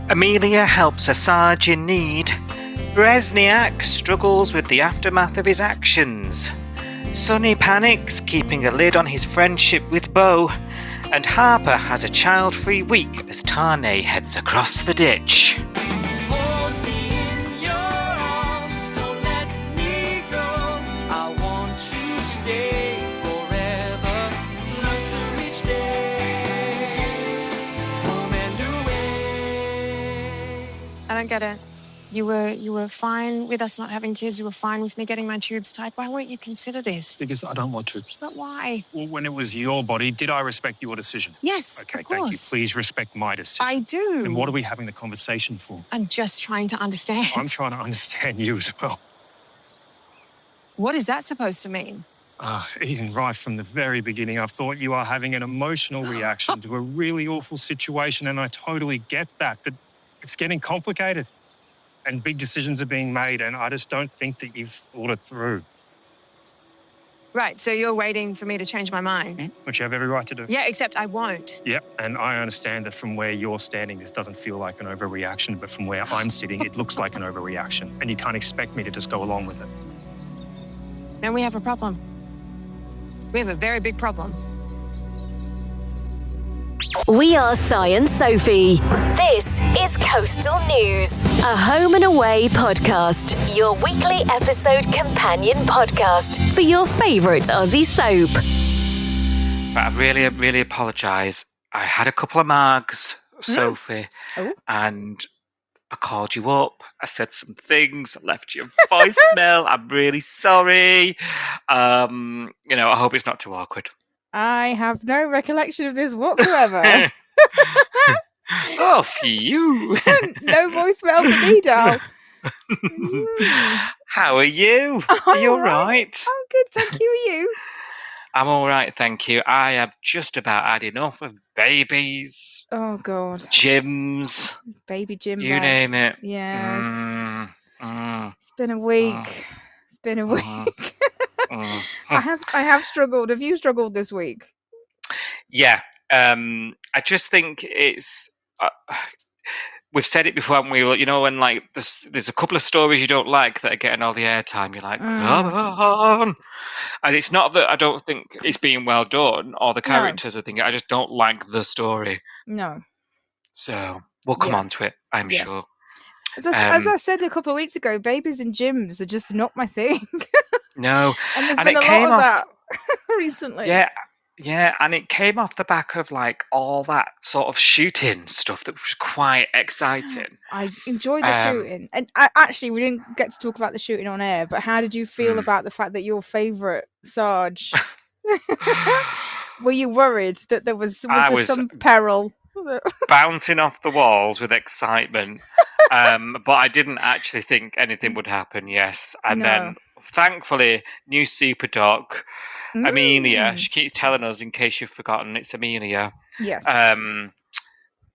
Amelia helps a sarge in need. Bresniak struggles with the aftermath of his actions. Sonny panics, keeping a lid on his friendship with Beau. And Harper has a child-free week as Tane heads across the ditch. I don't get it. You were fine with us not having kids. You were fine with me getting my tubes tied. Why won't you consider this? Because I don't want tubes. But why? Well, when it was your body, did I respect your decision? Yes, okay, of course. thank you. Please respect my decision. I do. And what are we having the conversation for? I'm just trying to understand. I'm trying to understand you as well. What is that supposed to mean? Eden, right from the very beginning, I've thought you are having an emotional reaction to a really awful situation, and I totally get that, but it's getting complicated. And big decisions are being made, and I just don't think that you've thought it through. Right, so you're waiting for me to change my mind? Which you have every right to do. Yeah, except I won't. Yep, and I understand that from where you're standing, this doesn't feel like an overreaction, but from where I'm sitting, it looks like an overreaction, and you can't expect me to just go along with it. Then we have a problem. We have a very big problem. We are Cy and Sophie. This is Coastal News, a home and away podcast, your weekly episode companion podcast for your favourite Aussie soap. But I really apologise. I had a couple of margs, Sophie, and I called you up. I said some things. I left you a voicemail. I'm really sorry. I hope it's not too awkward. I have no recollection of this whatsoever. Oh, phew. No voicemail for me, doll. How are you? Are you all right? I'm good, thank you. Are you? I'm all right, thank you. I have just about had enough of babies. Oh, God. Gyms. Baby gym You bags. name it. Yes. It's been a week. It's been a week. I have struggled. Have you struggled this week? Yeah. I just think it's... we've said it before, haven't we? When like there's a couple of stories you don't like that are getting all the airtime, you're like, come on. And it's not that I don't think it's being well done or the characters are thinking, I just don't like the story. No. So we'll come on to it, I'm sure. As I said a couple of weeks ago, babies in gyms are just not my thing. No. And there's been a lot of that recently. Yeah, and it came off the back of like all that sort of shooting stuff that was quite exciting. I enjoyed the shooting. And we didn't get to talk about the shooting on air, but how did you feel about the fact that your favourite Sarge... Were you worried that there was some peril? Bouncing off the walls with excitement. But I didn't actually think anything would happen, yes. And then, thankfully, new super doc... Amelia, she keeps telling us, in case you've forgotten, it's Amelia. Yes.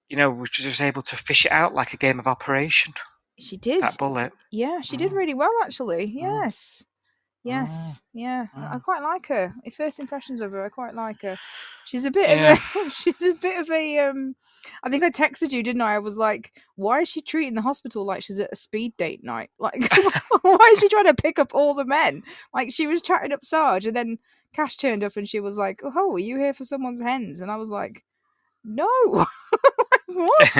We just able to fish it out like a game of Operation. She did. That bullet. Yeah, she did really well, actually. Yes. Yes. Yeah. I quite like her. First impressions of her, I quite like her. She's a bit of a I think I texted you, didn't I? I was like, why is she treating the hospital like she's at a speed date night? Like, why is she trying to pick up all the men? Like, she was chatting up Sarge, and then Cash turned up and she was like, oh, are you here for someone's hens? And I was like, no. What?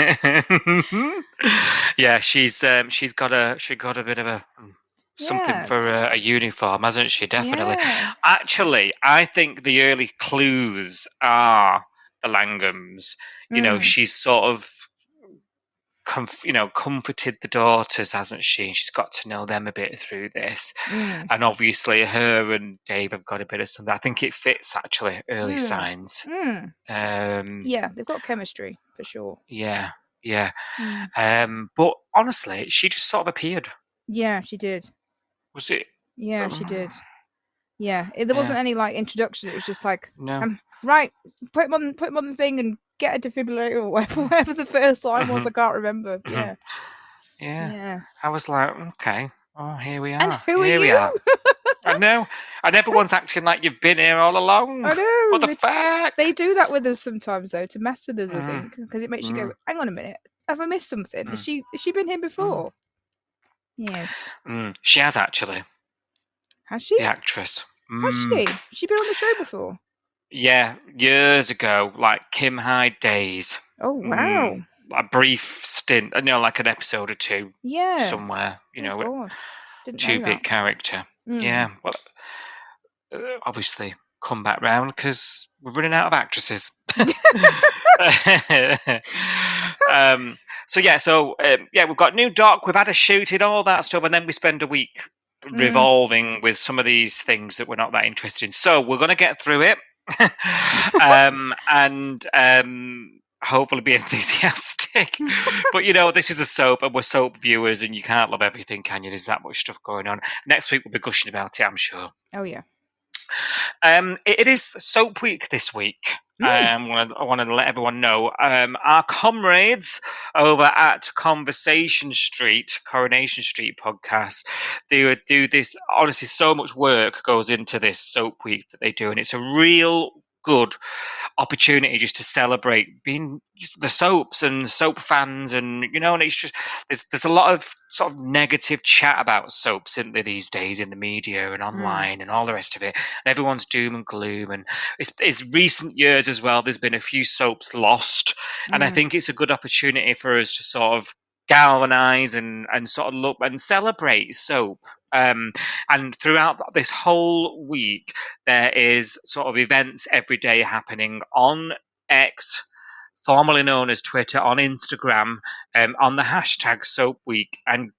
Yeah, she got a bit of a something for a uniform, hasn't she? Definitely. Yeah. Actually, I think the early clues are the Langhams. She's sort of comforted the daughters, hasn't she? And she's got to know them a bit through this. And obviously her and Dave have got a bit of something. I think it fits, actually, early signs. Yeah, they've got chemistry, for sure. Yeah. But honestly, she just sort of appeared. Yeah, she did. Was it? Yeah, she did. Yeah, there wasn't any like introduction. It was just like, no. Right, put him on the thing and get a defibrillator or whatever the first line was. I can't remember. Yeah. Yes. I was like, okay, oh, here we are. And who here are we you? are. I know. And everyone's acting like you've been here all along. I know. What the fuck? They do that with us sometimes, though, to mess with us, I think, because it makes you go, hang on a minute. Have I missed something? Has she been here before? Yes. She has actually. Has she? The actress. Has she? Has she been on the show before? Yeah, years ago, like Kim Hyde days. Oh wow! A brief stint, like an episode or two. Yeah. Somewhere, God. Didn't know two-bit that. character. Yeah, well, obviously come back round because we're running out of actresses. We've got new doc, we've had a shooting, all that stuff, and then we spend a week revolving with some of these things that we're not that interested in. So we're going to get through it, and hopefully be enthusiastic. But this is a soap, and we're soap viewers, and you can't love everything, can you? There's that much stuff going on. Next week we'll be gushing about it, I'm sure. Oh yeah. It is Soap Week this week. I want to let everyone know our comrades over at Coronation Street podcast, they would do this. Honestly, so much work goes into this Soap Week that they do, and it's a real good opportunity just to celebrate being the soaps and soap fans, and and it's just there's a lot of sort of negative chat about soaps, isn't there, these days in the media and online and all the rest of it, and everyone's doom and gloom, and it's recent years as well, there's been a few soaps lost, and I think it's a good opportunity for us to sort of galvanize and sort of look and celebrate soap. And throughout this whole week, there is sort of events every day happening on X, formerly known as Twitter, on Instagram, on the hashtag Soap Week. And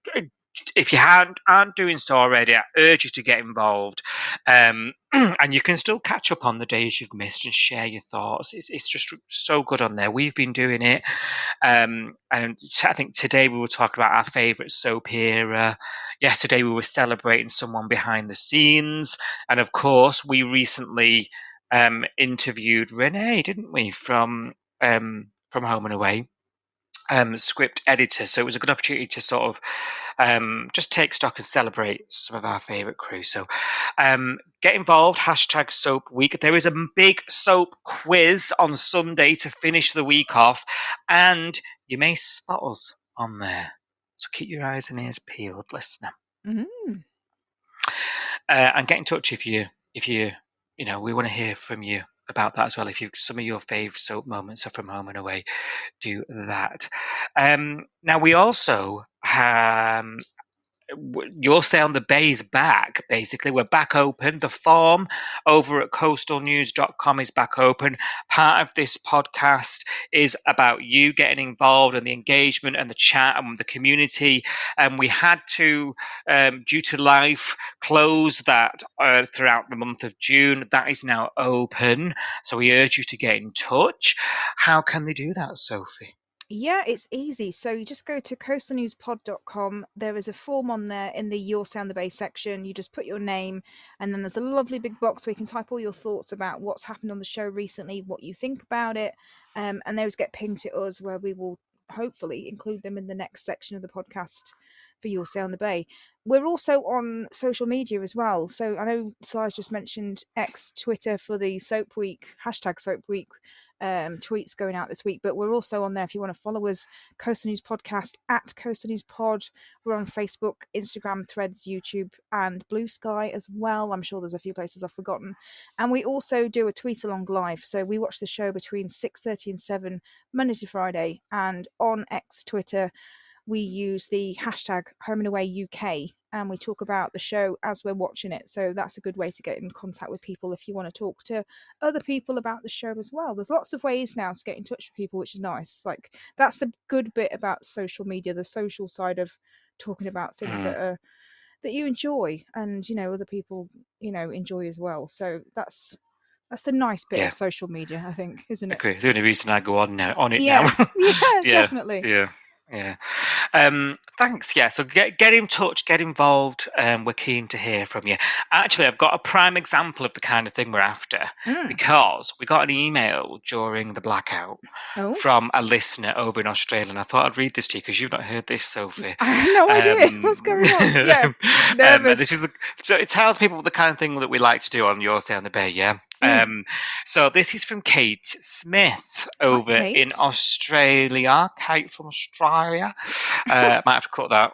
if you aren't doing so already, I urge you to get involved. And you can still catch up on the days you've missed and share your thoughts. It's just so good on there. We've been doing it. And I think today we were talking about our favourite soap era. Yesterday we were celebrating someone behind the scenes. And of course, we recently interviewed Renee, didn't we, from Home and Away. Script editor, so it was a good opportunity to sort of just take stock and celebrate some of our favourite crew. So get involved, hashtag Soap Week. There is a big soap quiz on Sunday to finish the week off, and you may spot us on there, so keep your eyes and ears peeled, listener. And get in touch if you we want to hear from you about that as well. If some of your fave soap moments are from Home and Away, do that. Now we also Your Say on the Bay is back. Basically, we're back open. The form over at coastalnews.com is back open. Part of this podcast is about you getting involved and the engagement and the chat and the community. And we had to, due to life, close that throughout the month of June. That is now open. So we urge you to get in touch. How can they do that, Sophie? Yeah, it's easy. So you just go to coastalnewspod.com. There is a form on there in the Your Say on the Bay section. You just put your name, and then there's a lovely big box where you can type all your thoughts about what's happened on the show recently, what you think about it, and those get pinged to us, where we will hopefully include them in the next section of the podcast for Your Say on the Bay. We're also on social media as well. So I know Sarge just mentioned X, Twitter for the Soap Week, hashtag Soap Week tweets going out this week, but we're also on there if you want to follow us. Coastal News Podcast at Coastal News Pod. We're on Facebook, Instagram, Threads, YouTube, and Blue Sky as well. I'm sure there's a few places I've forgotten. And we also do a tweet along live, so we watch the show between 6:30 and 7 Monday to Friday, and on X, Twitter, we use the hashtag Home and Away UK, and we talk about the show as we're watching it. So that's a good way to get in contact with people if you want to talk to other people about the show as well. There's lots of ways now to get in touch with people, which is nice. Like, that's the good bit about social media, the social side of talking about things that you enjoy, and other people enjoy as well. So that's the nice bit of social media, I think, isn't it? Okay, the only reason I go on it now. Yeah, definitely. Yeah. Thanks. Yeah. So get in touch, get involved. We're keen to hear from you. Actually, I've got a prime example of the kind of thing we're after, because we got an email during the blackout from a listener over in Australia, and I thought I'd read this to you because you've not heard this, Sophie. I have no idea what's going on. Yeah, nervous. So it tells people the kind of thing that we like to do on Your Say on the Bay. Yeah. So this is from Kate Smith over Kate. in Australia. Kate from Australia. Might have to cut that.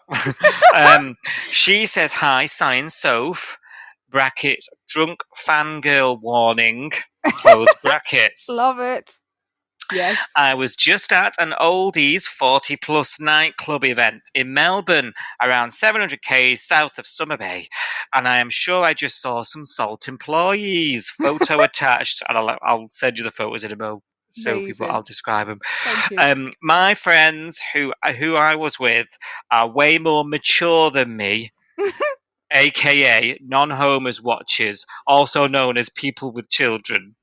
She says, hi, Science Soph, brackets, drunk fangirl warning, close brackets. Love it. Yes. I was just at an oldies 40 plus nightclub event in Melbourne, around 700 k's south of Summer Bay, and I am sure I just saw some Salt employees. Photo attached, and I'll send you the photos in a moment, Sophie, but I'll describe them. Thank you. My friends who I was with are way more mature than me. AKA non-homers watchers, also known as people with children.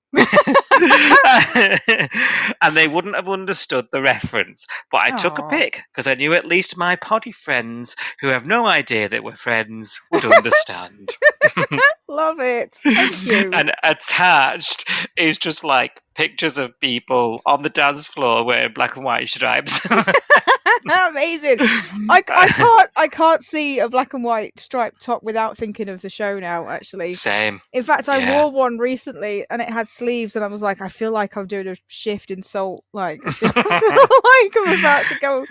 And they wouldn't have understood the reference, but I took a pic because I knew at least my poddy friends who have no idea that we're friends would understand. Love it. Thank you. And attached is just like pictures of people on the dance floor wearing black and white stripes. Amazing. I can't see a black and white striped top without thinking of the show now, actually. Same. In fact, I wore one recently and it had sleeves and I was like, I feel like I'm doing a shift in Salt. Like, I feel like I'm about to go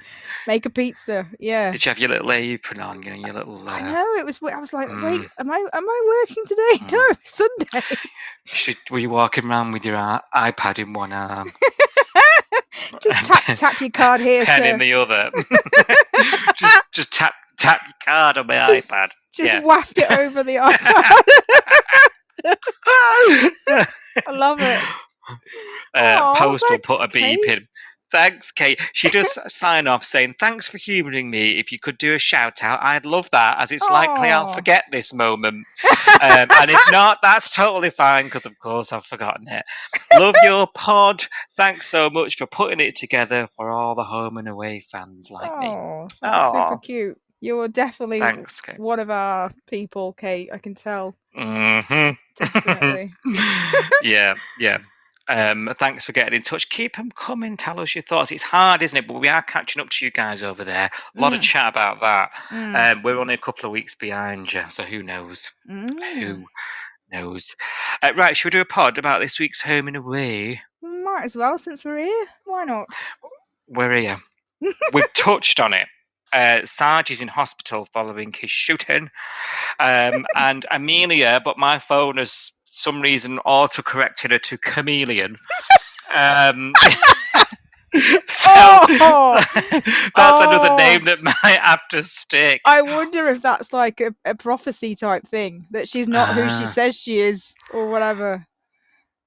make a pizza. Yeah. Did you have your little apron on? You know, your little... I know, it was... I was like, wait, am I working today? No, it's Sunday. Were you walking around with your iPad in one arm? Just tap your card here, pen sir. in the other. just tap your card on my iPad. Just waft it over the iPad. I love it. Post will thanks, put a beep Kate. in. Thanks, Kate. She does sign off saying, thanks for humouring me. If you could do a shout out, I'd love that, as it's likely I'll forget this moment. And if not, that's totally fine, because of course I've forgotten it. Love your pod. Thanks so much for putting it together for all the home and away fans like me. That's super cute. You're definitely Thanks, Kate. one of our people, Kate. I can tell. Mm-hmm. Definitely. Yeah. Thanks for getting in touch. Keep them coming. Tell us your thoughts. It's hard, isn't it? But we are catching up to you guys over there. A lot of chat about that. We're only a couple of weeks behind you, so who knows? Who knows? Right, should we do a pod about this week's home and away? Might as well, since we're here. Why not? We're here. We've touched on it. Sarge is in hospital following his shooting. And Amelia, but my phone has some reason auto-corrected her to chameleon. That's another name that might have to stick. I wonder if that's like a prophecy type thing, that she's not who she says she is, or whatever.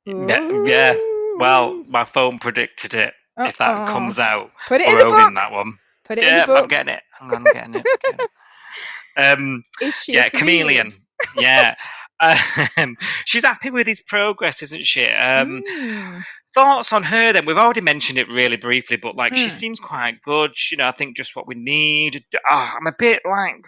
Yeah. Well, my phone predicted it. If that comes out, put it we're in the book. owning that one. Put it in the book. I'm getting it. I'm getting it. Is she a chameleon? Yeah. She's happy with his progress, isn't she? Thoughts on her then? We've already mentioned it really briefly, but like she seems quite good. You know, I think just what we need. I'm a bit like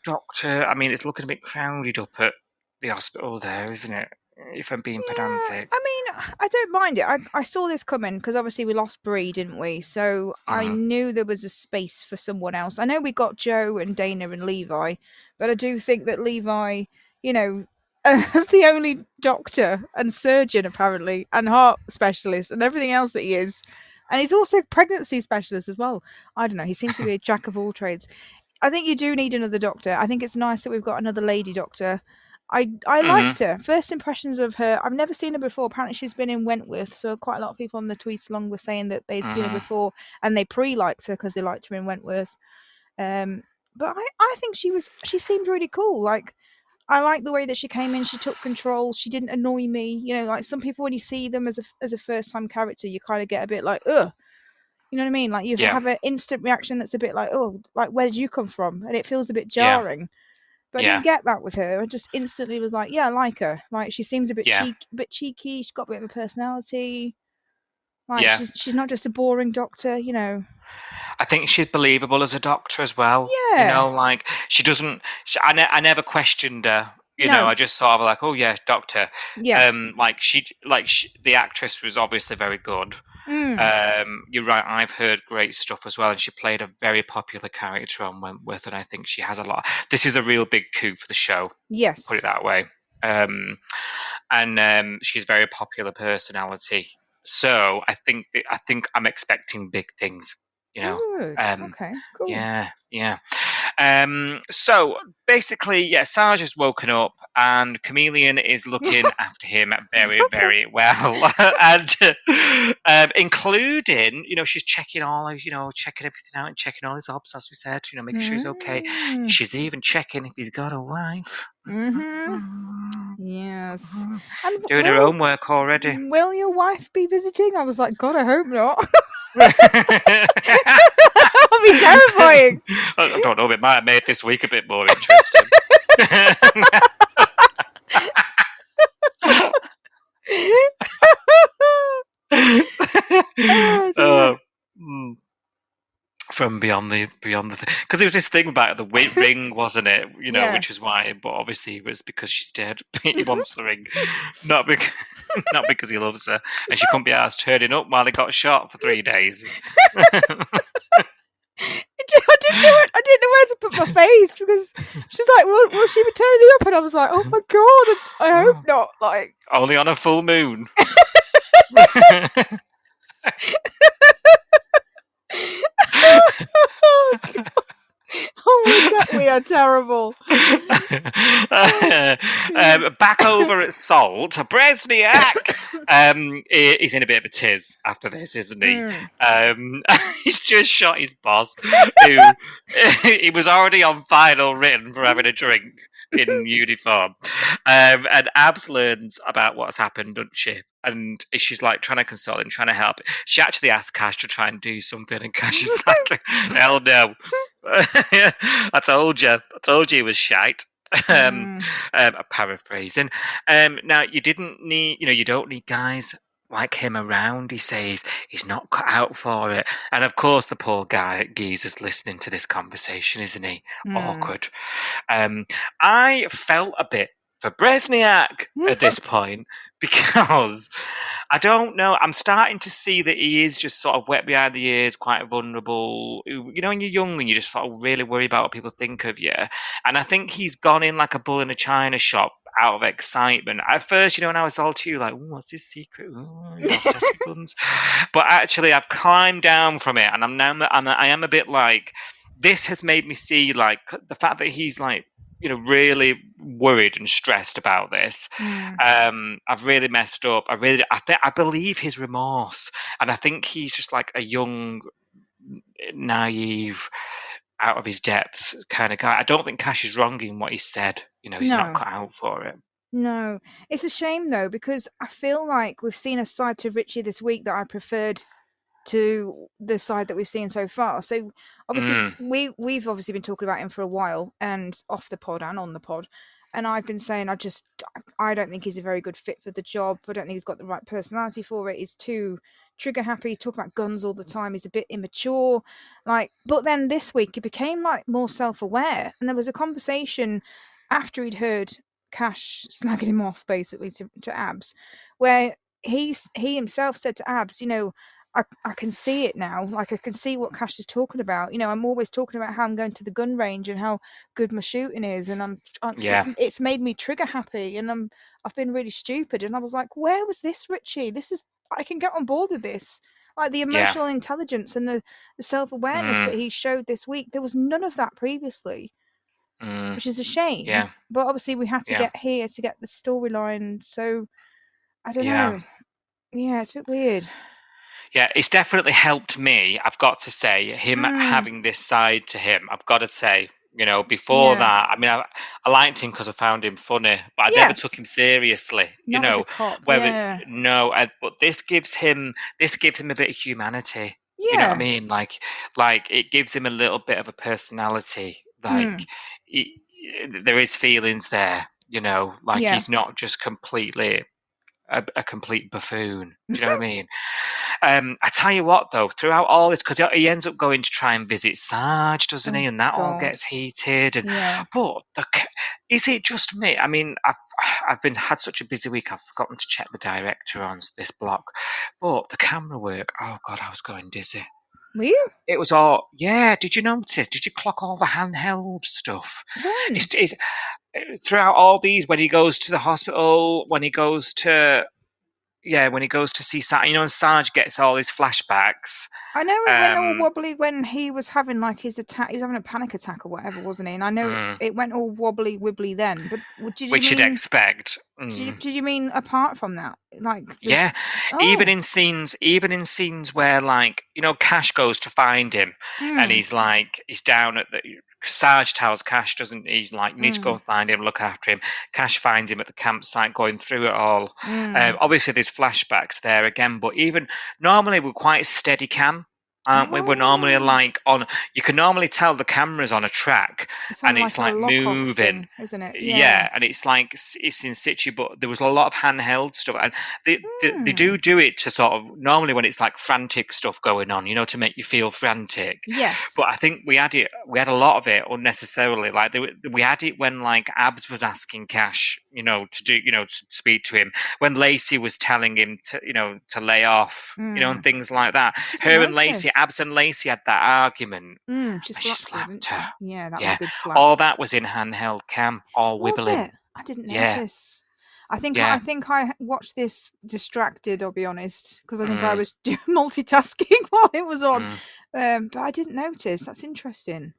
doctor. I mean, it's looking a bit crowded up at the hospital there, isn't it? If I'm being pedantic. I mean, I don't mind it. I saw this coming because obviously we lost Bree, didn't we? So I knew there was a space for someone else. I know we got Joe and Dana and Levi, but I do think that Levi, you know, as the only doctor and surgeon apparently, and heart specialist and everything else that he is, and he's also pregnancy specialist as well. I don't know. He seems to be a jack of all trades. I think you do need another doctor. I think it's nice that we've got another lady doctor. I liked her. First impressions of her, I've never seen her before. Apparently she's been in Wentworth, so quite a lot of people on the tweets along were saying that they'd seen her before and they pre-liked her because they liked her in Wentworth. But I think she seemed really cool. Like, I like the way that she came in, she took control, she didn't annoy me. You know, like some people when you see them as a first time character, you kind of get a bit like, ugh. You know what I mean? Like you have an instant reaction that's a bit like, oh, like where did you come from? And it feels a bit jarring. Yeah. But I didn't get that with her. I just instantly was like, yeah, I like her. Like she seems a bit cheeky. She's got a bit of a personality. Like she's not just a boring doctor, you know. I think she's believable as a doctor as well. Yeah. You know, like she doesn't. I never questioned her. You know, I just sort of like, oh yeah, doctor. Yeah. The actress was obviously very good. You're right. I've heard great stuff as well, and she played a very popular character on Wentworth, and I think she has a lot. This is a real big coup for the show. Yes, put it that way. and she's a very popular personality. So I think I'm expecting big things. You know, Good. Okay. Cool. yeah. So basically, yeah, Sarge has woken up and Chameleon is looking after him very, very well. And including, she's checking checking everything out and checking all his obs, as we said, making sure he's okay. She's even checking if he's got a wife. Yes. And Doing her homework already. Will your wife be visiting? I was like, God, I hope not. That'll be terrifying. I don't know. It might have made this week a bit more interesting. From beyond the because it was this thing about the ring, wasn't it? Which is why. But obviously, it was because she's dead. He wants the ring, not because he loves her, and she couldn't be asked turning up while he got shot for 3 days. I didn't know where to put my face because she's like, "Will she be turning up?" And I was like, "Oh my God, I hope not." Like only on a full moon. Oh, God. Oh my God, we are terrible. Back over at Salt, Bresniak he's in a bit of a tiz after this, isn't he? He's just shot his boss, who he was already on final written for having a drink in uniform. And Abs learns about what's happened, doesn't she? And she's like trying to console and trying to help. She actually asks Cash to try and do something, and Cash is like, "Hell no! I told you it was shite." Paraphrasing. Now you don't need guys like him around. He says he's not cut out for it, and of course the poor guy geezer's listening to this conversation, isn't he? Awkward. I felt a bit for Bresniak at this point because I don't know. I'm starting to see that he is just sort of wet behind the ears, quite vulnerable. When you're young and you just sort of really worry about what people think of you. And I think he's gone in like a bull in a china shop out of excitement. At first, when I was all to you, like, what's his secret? But actually, I've climbed down from it, and I am a bit like, this has made me see like the fact that he's like, really worried and stressed about this. I've really messed up. I believe his remorse, and I think he's just like a young, naive, out of his depth kind of guy. I don't think Cash is wrong in what he said. He's not cut out for it. No, it's a shame though, because I feel like we've seen a side to Richie this week that I preferred to the side that we've seen so far. So obviously we've obviously been talking about him for a while, and off the pod and on the pod, and I've been saying I don't think he's a very good fit for the job. I don't think he's got the right personality for it. He's too trigger happy, talk about guns all the time. He's a bit immature, but then this week he became like more self-aware, and there was a conversation after he'd heard Cash snagging him off basically to Abs, where he himself said to Abs, I can see it now. Like, I can see what Cash is talking about. I'm always talking about how I'm going to the gun range and how good my shooting is, and it's made me trigger happy, and I've been really stupid. And I was like, where was this, Richie? I can get on board with this. Like the emotional intelligence and the self-awareness that he showed this week, there was none of that previously, which is a shame. Yeah. But obviously we had to get here to get the storyline. So I don't know. Yeah, it's a bit weird. Yeah, it's definitely helped me. I've got to say, him having this side to him. I've got to say, before that, I mean, I liked him because I found him funny, but I never took him seriously. Not as a cop, but this gives him a bit of humanity. You know what I mean? Like it gives him a little bit of a personality. Like there is feelings there. He's not just completely a complete buffoon. Do you know what I mean? I tell you what, though, throughout all this, because he ends up going to try and visit Sarge, doesn't he? And that all gets heated. But is it just me? I mean, I've had such a busy week. I've forgotten to check the director on this block. But the camera work, oh God, I was going dizzy. Were you? It was all, Did you notice? Did you clock all the handheld stuff? When? throughout all these, when he goes to the hospital, when he goes to see Sarge, and Sarge gets all his flashbacks. I know it went all wobbly when he was having like his attack. He was having a panic attack or whatever, wasn't he? And I know it went all wobbly wibbly then. But did you which mean, you'd expect. Did you mean apart from that? Like yeah, even in scenes where like Cash goes to find him, and he's down at the. Sarge tells Cash, doesn't he? Like, you need to go and find him, look after him. Cash finds him at the campsite, going through it all. Obviously, there's flashbacks there again, but even normally we're quite steady cam. We're normally like on. You can normally tell the camera's on a track, and it's like moving, thing, isn't it? Yeah, and it's like it's in situ. But there was a lot of handheld stuff, and they do it to sort of normally when it's like frantic stuff going on, to make you feel frantic. Yes. But I think we had a lot of it unnecessarily. Like we had it when like Abs was asking Cash, to do, to speak to him, when Lacey was telling him to lay off, and things like that. Abs and Lacey had that argument. She slapped her. Yeah, that was a good slap. All that was in handheld cam, all wibbling. Was it? I didn't notice. I think I watched this distracted, I'll be honest, because I think I was multitasking while it was on. But I didn't notice. That's interesting.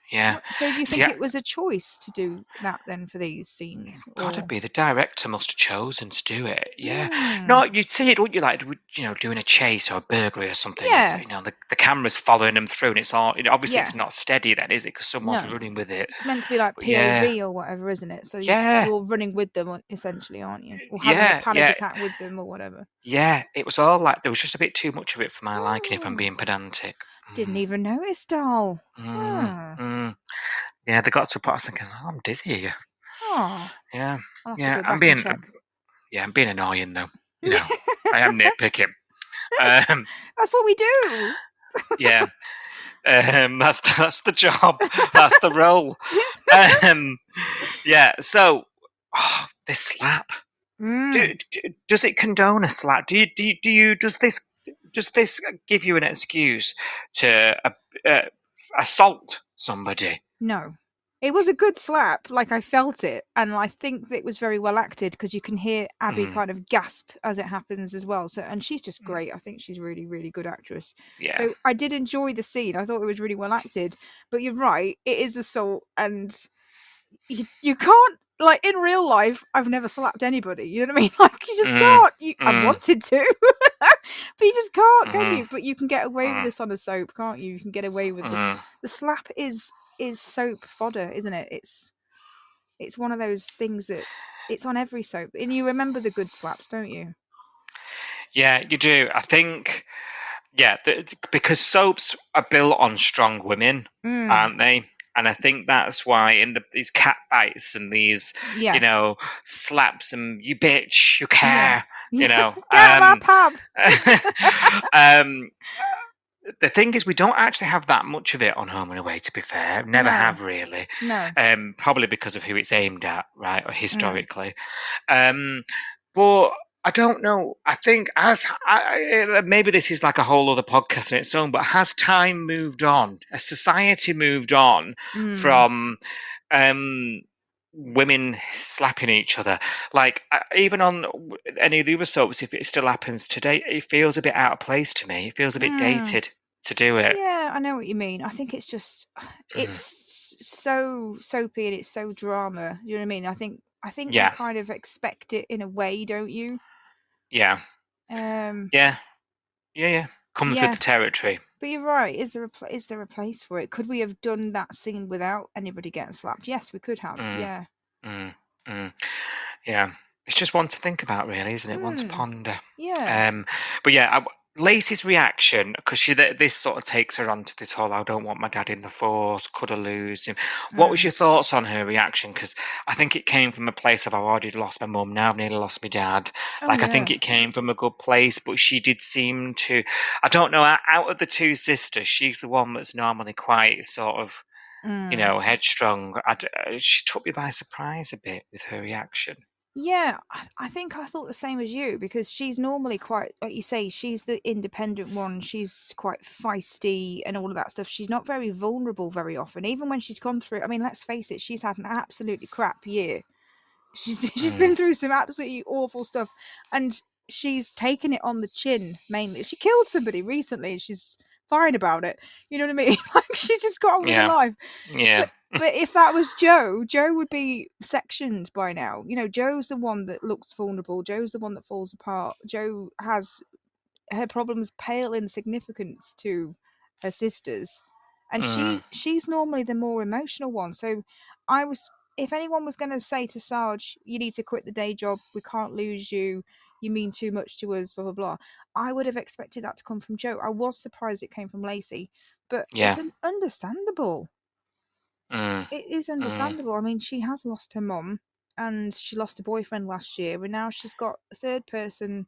Yeah. So do you think it was a choice to do that then for these scenes? Gotta be. The director must have chosen to do it. Yeah. No, you'd see it, wouldn't you? Like, doing a chase or a burglary or something. Yeah. So, the camera's following them through, and it's all. Obviously, it's not steady then, is it? Because someone's running with it. It's meant to be like POV or whatever, isn't it? So you're running with them essentially, aren't you? Or having a panic attack with them or whatever. Yeah, it was all like there was just a bit too much of it for my liking. If I'm being pedantic. Didn't even notice, doll. Yeah, they got to a point I was thinking, I'm dizzy. Oh. Yeah. I'm being annoying though. I am nitpicking. That's what we do. Yeah. That's the job. That's the role. Yeah. So this slap. Does it condone a slap? Does this give you an excuse to assault somebody? No. It was a good slap. Like, I felt it. And I think that it was very well acted because you can hear Abby kind of gasp as it happens as well. So, and she's just great. I think she's really, really good actress. Yeah. So I did enjoy the scene. I thought it was really well acted. But you're right. It is assault. And you can't, like, in real life, I've never slapped anybody. You know what I mean? Like, you just can't. I wanted to. But you just can't, can you? But you can get away with this on a soap, can't you? You can get away with this. The slap is soap fodder, isn't it? It's one of those things that it's on every soap, and you remember the good slaps, don't you? Yeah, you do. I think, because soaps are built on strong women, aren't they? And I think that's why in these cat bites and these, slaps and you bitch, you care, Get my pub. The thing is, we don't actually have that much of it on Home and Away, to be fair. Never have, really. No. Probably because of who it's aimed at, right, or historically. But I don't know. I think maybe this is like a whole other podcast on its own, but has time moved on? Has society moved on from women slapping each other? Like, even on any of the other soaps, if it still happens today, it feels a bit out of place to me. It feels a bit dated to do it. Yeah, I know what you mean. I think it's just it's so soapy and it's so drama. You know what I mean? I think you kind of expect it in a way, don't you? Yeah. Yeah. Comes with the territory. But you're right. Is there a place for it? Could we have done that scene without anybody getting slapped? Yes, we could have. Yeah. Yeah. It's just one to think about, really, isn't it? One to ponder. Yeah. But yeah, Lacey's reaction, because this sort of takes her on to this whole, I don't want my dad in the force, could I lose him? What was your thoughts on her reaction? Because I think it came from a place of, I've already lost my mum, now I've nearly lost my dad. I think it came from a good place, but she did seem to, I don't know, out of the two sisters, she's the one that's normally quite sort of, headstrong. She took me by surprise a bit with her reaction. Yeah, I think I thought the same as you, because she's normally quite, like you say, she's the independent one. She's quite feisty and all of that stuff. She's not very vulnerable very often, even when she's gone through. I mean, let's face it, she's had an absolutely crap year. She's been through some absolutely awful stuff, and she's taken it on the chin mainly. She killed somebody recently, and she's fine about it. You know what I mean? Like, she just got on with her Yeah. life. Yeah. But if that was Joe would be sectioned by now. You know, Joe's the one that looks vulnerable. Joe's the one that falls apart. Joe has her problems pale in significance to her sisters, and she's normally the more emotional one. So if anyone was going to say to Sarge, you need to quit the day job, we can't lose you, you mean too much to us, blah blah blah, I would have expected that to come from Joe. I was surprised it came from Lacey, but it's understandable. It is understandable. I mean, she has lost her mum, and she lost a boyfriend last year, and now she's got a third person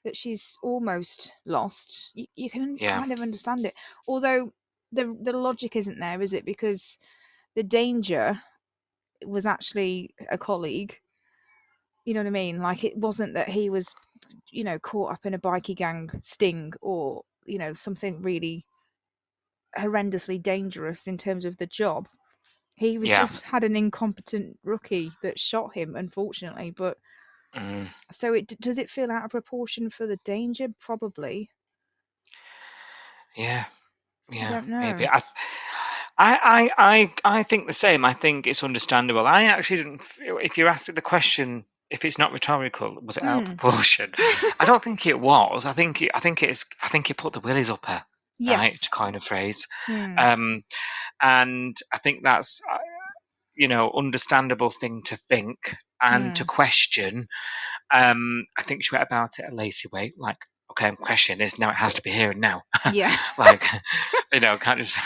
that she's almost lost. You can kind of understand it, although the logic isn't there, is it? Because the danger was actually a colleague. You know what I mean? Like, it wasn't that he was, caught up in a bikie gang sting, or something really horrendously dangerous in terms of the job. He was just had an incompetent rookie that shot him, unfortunately. But so does it feel out of proportion for the danger? Probably. Yeah. I don't know. Maybe. I think the same. I think it's understandable. I actually didn't feel, if you're asking the question, if it's not rhetorical, was it out of proportion? I don't think it was. I think it put the willies up her. Yes. Right, to coin a phrase. And I think that's understandable thing to think and to question. I think she went about it a lazy way, like, okay, I'm questioning this, now it has to be here and now. Yeah. Like, can't just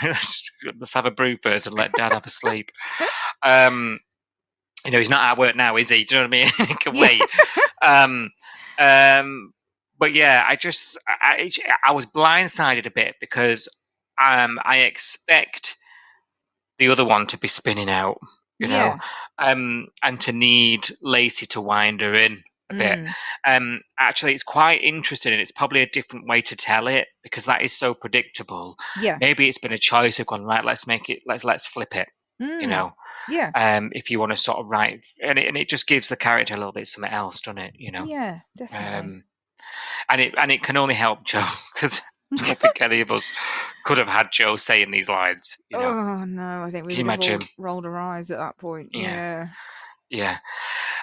let's have a brew first and let Dad have a sleep. He's not at work now, is he? Do you know what I mean? He can wait. But yeah, I was blindsided a bit, because I expect the other one to be spinning out, you know, and to need Lacey to wind her in a bit. Actually, it's quite interesting, and it's probably a different way to tell it, because that is so predictable. Yeah. Maybe it's been a choice of gone, right, let's make it, let's flip it. Yeah. If you want to sort of write, and it just gives the character a little bit something else, doesn't it? Yeah, definitely. And it can only help Joe, because I don't think any of us could have had Joe saying these lines. Oh no, I think we would have all rolled our eyes at that point. Yeah.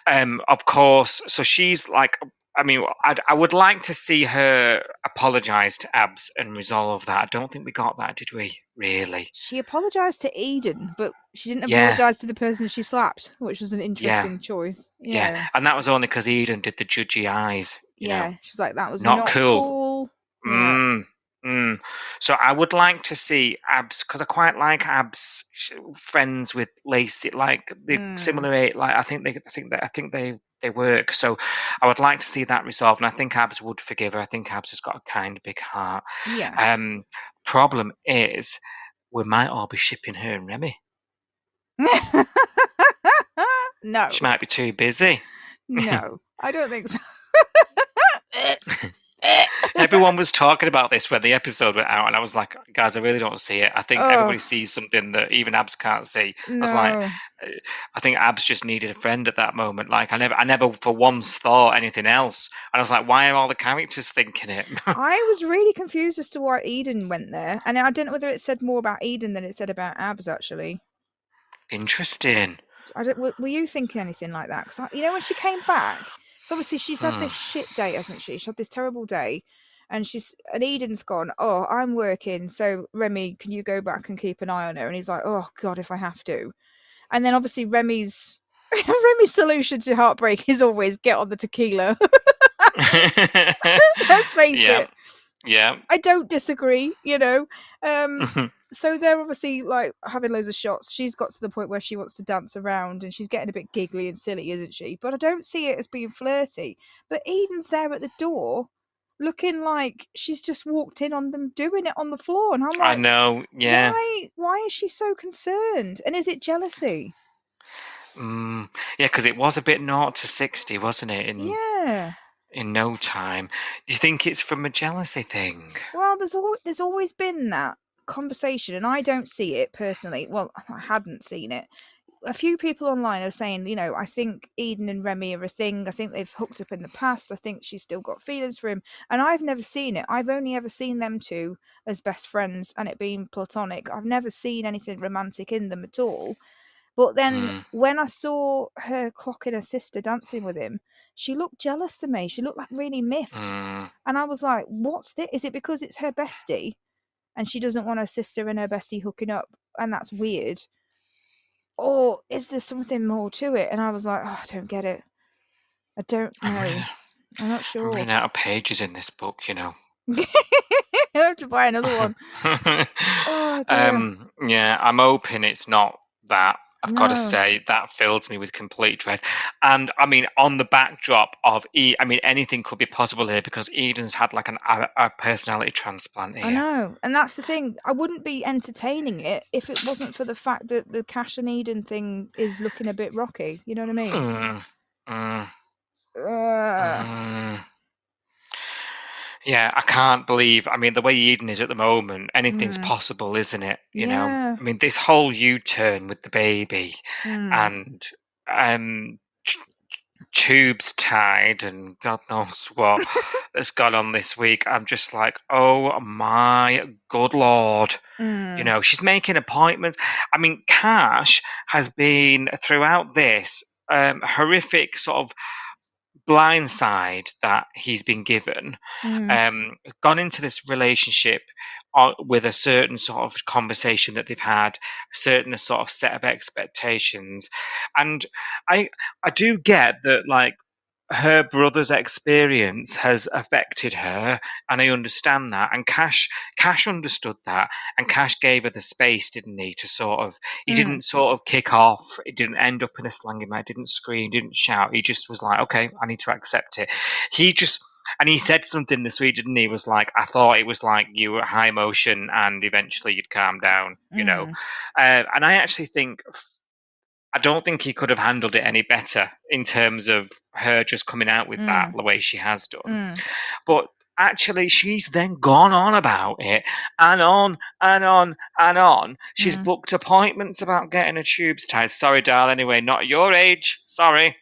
Of course. So she's like, I mean, I would like to see her apologise to Abs and resolve that. I don't think we got that, did we? Really? She apologised to Eden, but she didn't apologise to the person she slapped, which was an interesting choice. Yeah. And that was only because Eden did the judgy eyes. She's like, that was not cool. So I would like to see Abs, because I quite like Abs friends with Lacey, like the similar age. Like I think they work. So I would like to see that resolved, and I think Abs would forgive her. I think Abs has got a kind, big heart. Yeah. Problem is, we might all be shipping her and Remy. No, she might be too busy. No, I don't think so. Everyone was talking about this when the episode went out, and I was like, guys, I really don't see it. I think everybody sees something that even Abs can't see. No. I was like, I think Abs just needed a friend at that moment. Like, I never for once thought anything else. And I was like, why are all the characters thinking it? I was really confused as to why Eden went there. And I don't know whether it said more about Eden than it said about Abs, actually. Interesting. Were you thinking anything like that? Because, when she came back, so obviously she's had this shit day, hasn't she? She had this terrible day. And Eden's gone, oh, I'm working, so Remy, can you go back and keep an eye on her? And he's like, oh God, if I have to. And then obviously Remy's solution to heartbreak is always get on the tequila. Let's face it. Yeah. I don't disagree, So they're obviously like having loads of shots. She's got to the point where she wants to dance around, and she's getting a bit giggly and silly, isn't she? But I don't see it as being flirty. But Eden's there at the door, looking like she's just walked in on them doing it on the floor, and I'm like, I know, yeah. Why is she so concerned? And is it jealousy? Yeah, because it was a bit 0 to 60, wasn't it? Yeah. In no time. Do you think it's from a jealousy thing? Well, there's always been that conversation, and I don't see it personally. Well, I hadn't seen it. A few people online are saying, I think Eden and Remy are a thing. I think they've hooked up in the past. I think she's still got feelings for him. And I've never seen it. I've only ever seen them two as best friends and it being platonic. I've never seen anything romantic in them at all. But then when I saw her clocking her sister dancing with him, she looked jealous to me. She looked like really miffed. And I was like, what's this? Is it because it's her bestie and she doesn't want her sister and her bestie hooking up and that's weird? Or is there something more to it? And I was like, I don't get it. I don't know. I'm not sure. I'm running out of pages in this book, I have to buy another one. Oh, dear. Yeah, I'm hoping it's not that. I've got to say, that fills me with complete dread. And, I mean, on the backdrop of anything could be possible here because Eden's had like a personality transplant here. I know. And that's the thing. I wouldn't be entertaining it if it wasn't for the fact that the Cash and Eden thing is looking a bit rocky. You know what I mean? Yeah, I can't believe. I mean, the way Eden is at the moment, anything's possible, isn't it? You know, I mean, this whole U-turn with the baby and tubes tied and God knows what has gone on this week. I'm just like, oh my good Lord. You know, she's making appointments. I mean, Cash has been throughout this horrific sort of blindside that he's been given, gone into this relationship with a certain sort of conversation that they've had, a certain sort of set of expectations, and I do get that, like, her brother's experience has affected her, and I understand that. And Cash understood that, and Cash gave her the space, didn't he? To sort of, he didn't sort of kick off. It didn't end up in a slangy match. Didn't scream. Didn't shout. He just was like, okay, I need to accept it. And he said something this week, didn't he? Was like, I thought it was like you were high emotion, and eventually you'd calm down. You know, and I actually think. I don't think he could have handled it any better in terms of her just coming out with that the way she has done. But actually, she's then gone on about it and on and on and on. She's booked appointments about getting her tubes tied. Sorry, darling. Anyway, not your age. Sorry.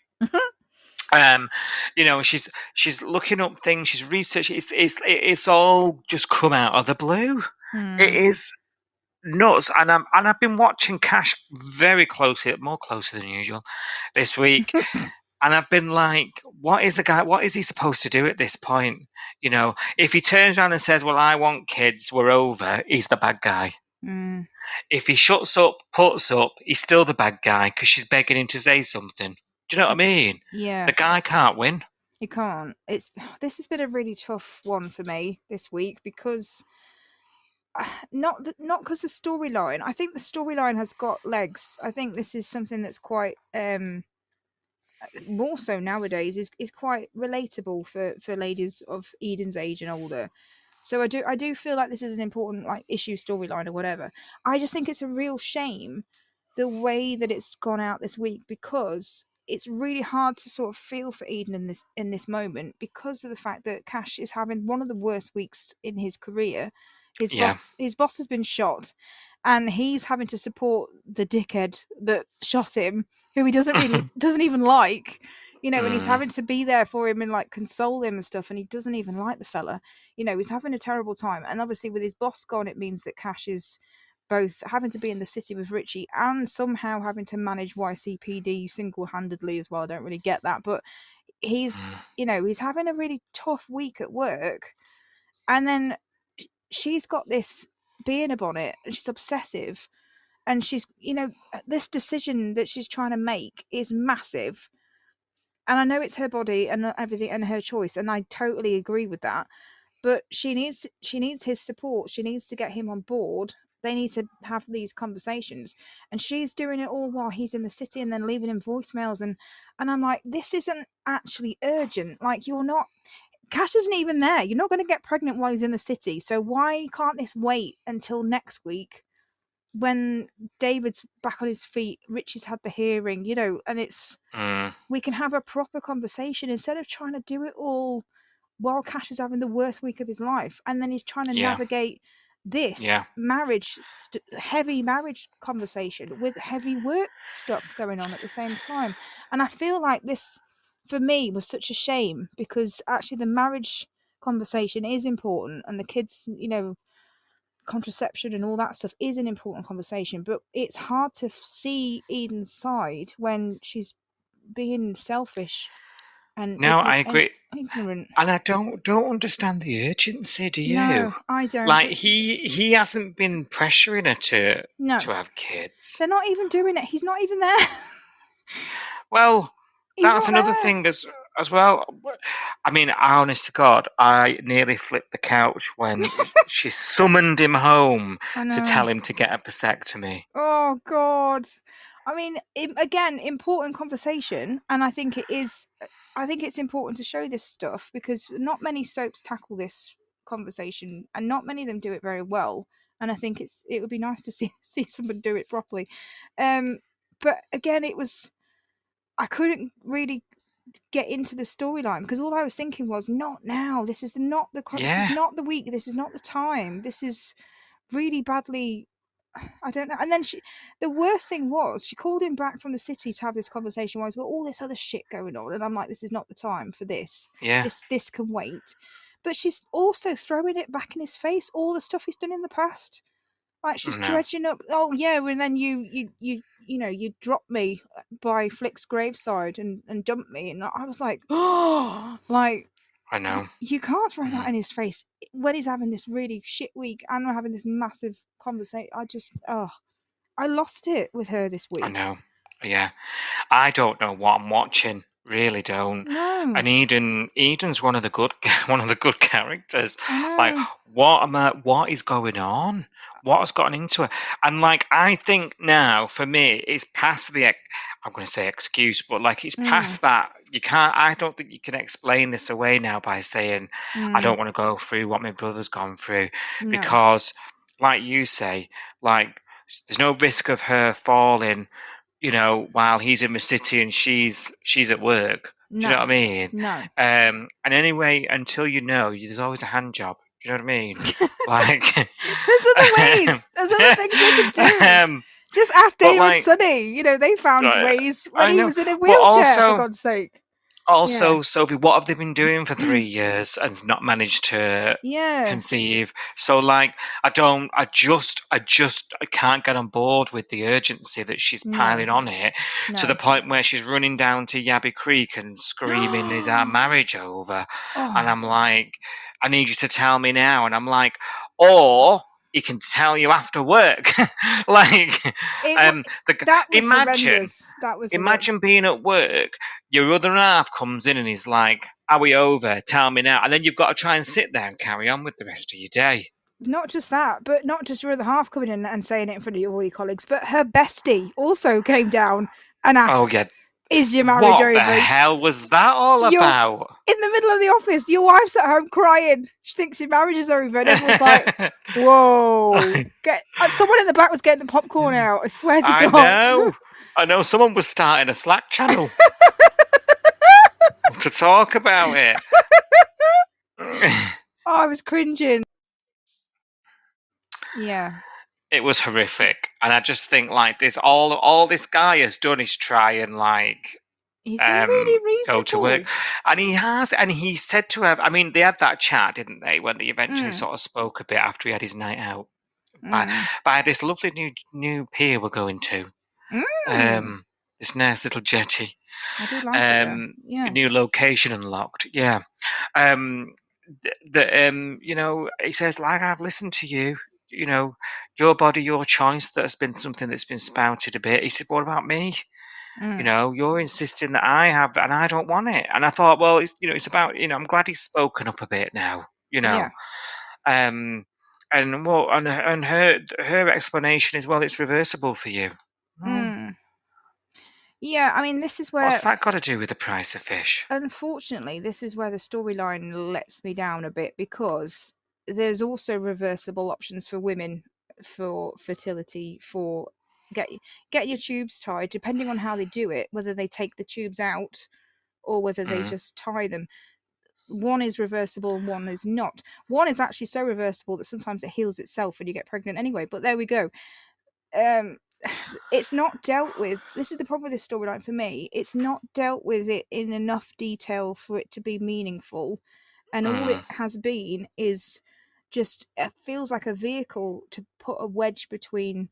You know, she's looking up things. She's researching. It's all just come out of the blue. It is nuts, and I've been watching Cash very closely, more closer than usual, this week, and I've been like, what is he supposed to do at this point? You know, if he turns around and says, "Well, I want kids, we're over," he's the bad guy. If he shuts up, puts up, he's still the bad guy because she's begging him to say something. Do you know what I mean? Yeah. The guy can't win. He can't. This has been a really tough one for me this week because. Not because the storyline. I think the storyline has got legs. I think this is something that's quite more so nowadays is quite relatable for ladies of Eden's age and older. So I do feel like this is an important like issue storyline or whatever. I just think it's a real shame the way that it's gone out this week because it's really hard to sort of feel for Eden in this moment because of the fact that Cash is having one of the worst weeks in his career. His boss has been shot, and he's having to support the dickhead that shot him, who he doesn't even like, you know, and he's having to be there for him and like console him and stuff, and he doesn't even like the fella, you know, he's having a terrible time, and obviously with his boss gone, it means that Cash is both having to be in the city with Richie and somehow having to manage YCPD single-handedly as well. I don't really get that, but he's having a really tough week at work, and then she's got this being a bonnet and she's obsessive and she's, you know, this decision that she's trying to make is massive. And I know it's her body and everything and her choice. And I totally agree with that. But she needs his support. She needs to get him on board. They need to have these conversations. And she's doing it all while he's in the city and then leaving him voicemails. And I'm like, this isn't actually urgent. Like, you're not... Cash isn't even there. You're not going to get pregnant while he's in the city. So why can't this wait until next week? when David's back on his feet, Richie's had the hearing, you know, and it's we can have a proper conversation instead of trying to do it all while Cash is having the worst week of his life, and then he's trying to navigate this marriage, heavy marriage conversation with heavy work stuff going on at the same time. And I feel like this, for me, was such a shame, because actually the marriage conversation is important, and the kids, you know, contraception and all that stuff is an important conversation, but it's hard to see Eden's side when she's being selfish and No, I agree. ignorant. And I don't understand the urgency, do you? No, I don't. Like, he hasn't been pressuring her to have kids. They're not even doing it. He's not even there. Well, that's another thing as well. I mean, honest to God, I nearly flipped the couch when she summoned him home to tell him to get a vasectomy. Oh, God. I mean, again, important conversation, and I think it is. I think it's important to show this stuff, because not many soaps tackle this conversation, and not many of them do it very well. And I think it would be nice to see someone do it properly. But again, I couldn't really get into the storyline, because all I was thinking was, not now. This is not the this is not the week. This is not the time. This is really badly. I don't know. And then the worst thing was, she called him back from the city to have this conversation while he's got all this other shit going on. And I'm like, this is not the time for this. Yeah. This can wait. But she's also throwing it back in his face, all the stuff he's done in the past. Like, she's dredging up, oh yeah, and then you dropped me by Flick's graveside and dumped me. And I was like, oh, like, I know. You can't throw that in his face when he's having this really shit week and we're having this massive conversation. I lost it with her this week. I know. Yeah. I don't know what I'm watching. Really don't. No. And Eden's one of the good characters. Like, what is going on? What has gotten into her? And like, I think now, for me, it's past I'm going to say excuse, but like, it's past that. I don't think you can explain this away now by saying, I don't want to go through what my brother's gone through. No. Because, like you say, like, there's no risk of her falling, you know, while he's in the city and she's at work. Do you know what I mean? No. And anyway, until you know, there's always a hand job. Do you know what I mean? Like, there's other ways. There's other things they can do. Just ask David and Sonny. You know, they found ways when he was in a wheelchair, for God's sake. Also, Sophie, what have they been doing for 3 years and not managed to conceive? So, like, I can't get on board with the urgency that she's piling on it to the point where she's running down to Yabby Creek and screaming, "Is our marriage over?" And I'm like, I need you to tell me now. And I'm like, or he can tell you after work. Like, that was horrendous. Imagine being at work, your other half comes in and he's like, "Are we over? Tell me now." And then you've got to try and sit there and carry on with the rest of your day. Not just that, but not just your other half coming in and saying it in front of all your colleagues, but her bestie also came down and asked, "Is your marriage over?" What the hell was that all about? In the middle of the office, your wife's at home crying. She thinks your marriage is over, and everyone's like, "Whoa!" Someone in the back was getting the popcorn out. I swear to God. I know. Someone was starting a Slack channel to talk about it. I was cringing. Yeah. It was horrific, and I just think like this. All this guy has done is try and like. He's been really reasonable. Go to work, and he has, and he said to her. I mean, they had that chat, didn't they? When they eventually sort of spoke a bit after he had his night out by this lovely new pier we're going to. This nice little jetty. I do like it. Yes. New location unlocked. Yeah. You know, he says, like, I've listened to you. You know, your body, your choice. That's been something that's been spouted a bit. He said, "What about me? You know, you're insisting that I have, and I don't want it." And I thought, well, it's about, I'm glad he's spoken up a bit now. You know, and her explanation is, well, it's reversible for you. Yeah, I mean, this is where... What's that got to do with the price of fish? Unfortunately, this is where the storyline lets me down a bit, because there's also reversible options for women for fertility, for get your tubes tied, depending on how they do it, whether they take the tubes out or whether they just tie them. One is reversible and one is not. One is actually so reversible that sometimes it heals itself and you get pregnant anyway. But there we go. It's not dealt with. This is the problem with this storyline for me. It's not dealt with it in enough detail for it to be meaningful. And all it has been is just, it feels like a vehicle to put a wedge between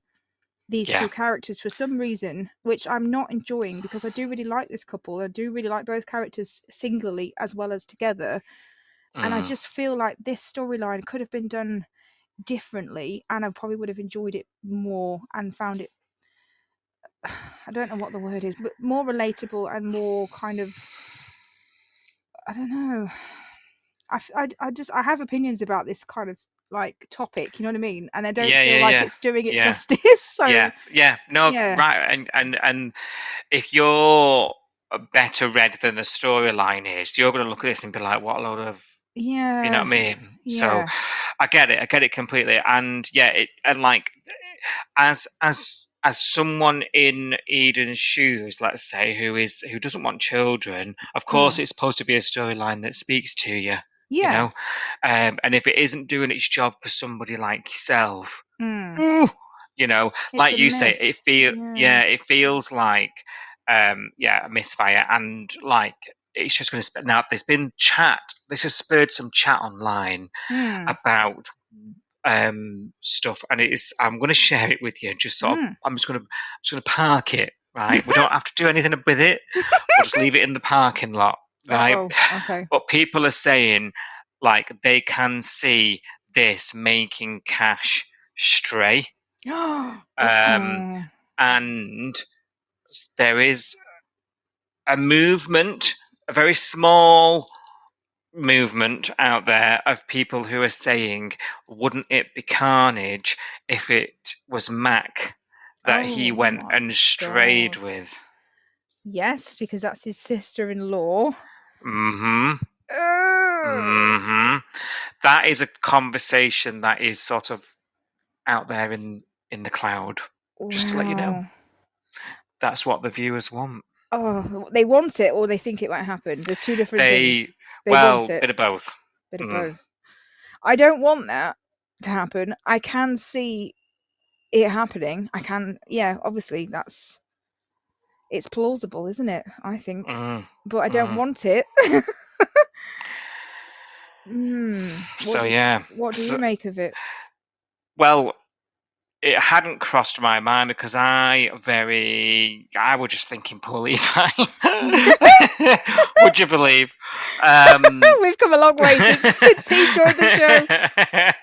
these two characters for some reason, which I'm not enjoying, because I do really like this couple. I do really like both characters singularly as well as together. And I just feel like this storyline could have been done differently, and I probably would have enjoyed it more and found it, I don't know what the word is, but more relatable and more kind of, I don't know. I have opinions about this kind of like topic, you know what I mean? And I don't feel like it's doing it justice. So right. And if you're better read than the storyline is, you're going to look at this and be like, what a load of, you know what I mean? So I get it completely. And as someone in Eden's shoes, let's say, who doesn't want children, of course it's supposed to be a storyline that speaks to you. You know, and if it isn't doing its job for somebody like yourself, you know, it's like you say, it feels like a misfire, and like it's just going to. Now, there's been chat. This has spurred some chat online about stuff, and I'm going to share it with you. Just sort of, I'm just going to park it. Right, we don't have to do anything with it. We'll just leave it in the parking lot. Right. Okay. But people are saying like they can see this making cash stray. And there is a movement, a very small movement out there of people who are saying, wouldn't it be carnage if it was Mac that he went and strayed with? Yes, because that's his sister-in-law. That is a conversation that is sort of out there in the cloud. Just to let you know. That's what the viewers want. Oh, they want it, or they think it might happen. There's two different things. They want it. Bit of both. Bit of both. I don't want that to happen. I can see it happening. I can, obviously it's plausible, isn't it? I think. But I don't want it. What do you make of it? Well, it hadn't crossed my mind because I was just thinking poor Levi. Would you believe? We've come a long way since he joined the show.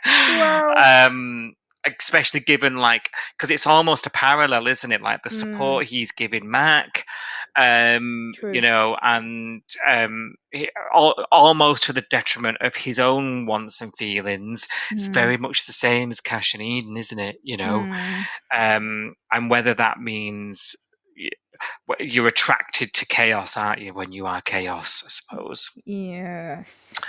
Wow. Especially given because it's almost a parallel, isn't it? Like the support he's giving Mac, you know, and almost to the detriment of his own wants and feelings. It's very much the same as Cash and Eden, isn't it? You know, and whether that means you're attracted to chaos, aren't you? When you are chaos, I suppose. Yes.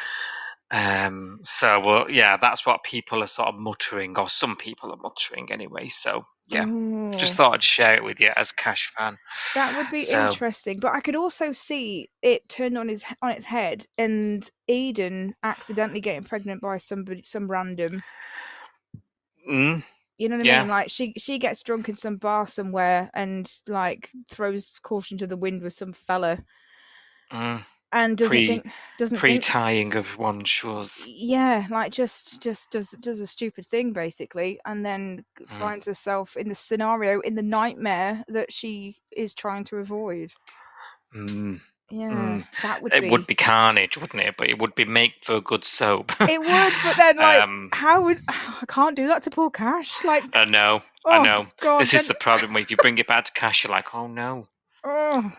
So that's what people are sort of muttering, or some people are muttering anyway. So just thought I'd share it with you as a Cash fan. That would be interesting, but I could also see it turned on its head, and Eden accidentally getting pregnant by some random. You know what I mean? Like she gets drunk in some bar somewhere and like throws caution to the wind with some fella. And doesn't pre-tying of one's shoes. Yeah, like just does a stupid thing basically, and then finds herself in the scenario, in the nightmare that she is trying to avoid. That would would be carnage, wouldn't it? But it would be make for a good soap. It would, but then I can't do that to poor Cash. Like I know. God, this is the problem. If you bring it back to Cash, you're like, oh no.